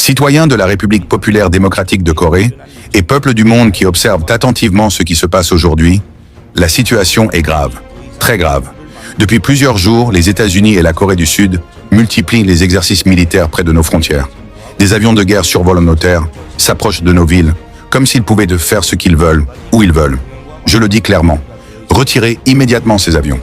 Citoyens de la République populaire démocratique de Corée et peuples du monde qui observent attentivement ce qui se passe aujourd'hui, la situation est grave, très grave. Depuis plusieurs jours, les États-Unis et la Corée du Sud multiplient les exercices militaires près de nos frontières. Des avions de guerre survolent nos terres, s'approchent de nos villes, comme s'ils pouvaient faire ce qu'ils veulent, où ils veulent. Je le dis clairement, retirez immédiatement ces avions.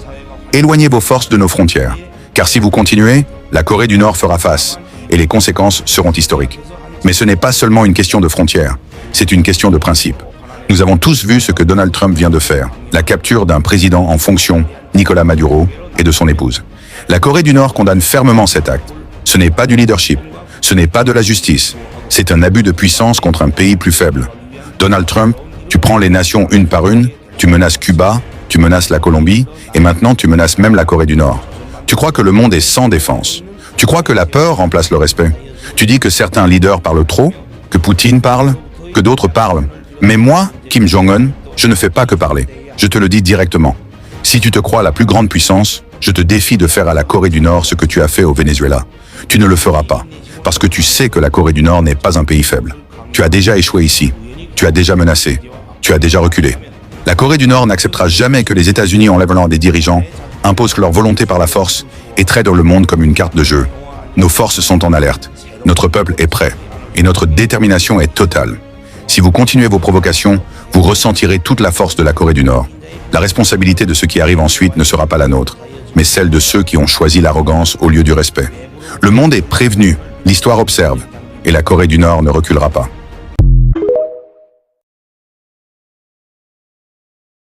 Éloignez vos forces de nos frontières, car si vous continuez, la Corée du Nord fera face, et les conséquences seront historiques. Mais ce n'est pas seulement une question de frontières, c'est une question de principe. Nous avons tous vu ce que Donald Trump vient de faire, la capture d'un président en fonction, Nicolás Maduro, et de son épouse. La Corée du Nord condamne fermement cet acte. Ce n'est pas du leadership, ce n'est pas de la justice, c'est un abus de puissance contre un pays plus faible. Donald Trump, tu prends les nations une par une, tu menaces Cuba, tu menaces la Colombie, et maintenant tu menaces même la Corée du Nord. Tu crois que le monde est sans défense. Tu crois que la peur remplace le respect. Tu dis que certains leaders parlent trop, que Poutine parle, que d'autres parlent. Mais moi, Kim Jong-un, je ne fais pas que parler. Je te le dis directement. Si tu te crois la plus grande puissance, je te défie de faire à la Corée du Nord ce que tu as fait au Venezuela. Tu ne le feras pas, parce que tu sais que la Corée du Nord n'est pas un pays faible. Tu as déjà échoué ici. Tu as déjà menacé. Tu as déjà reculé. La Corée du Nord n'acceptera jamais que les États-Unis enlèvent des dirigeants, imposent leur volonté par la force et traitent le monde comme une carte de jeu. Nos forces sont en alerte. Notre peuple est prêt. Et notre détermination est totale. Si vous continuez vos provocations, vous ressentirez toute la force de la Corée du Nord. La responsabilité de ce qui arrive ensuite ne sera pas la nôtre, mais celle de ceux qui ont choisi l'arrogance au lieu du respect. Le monde est prévenu, l'histoire observe, et la Corée du Nord ne reculera pas.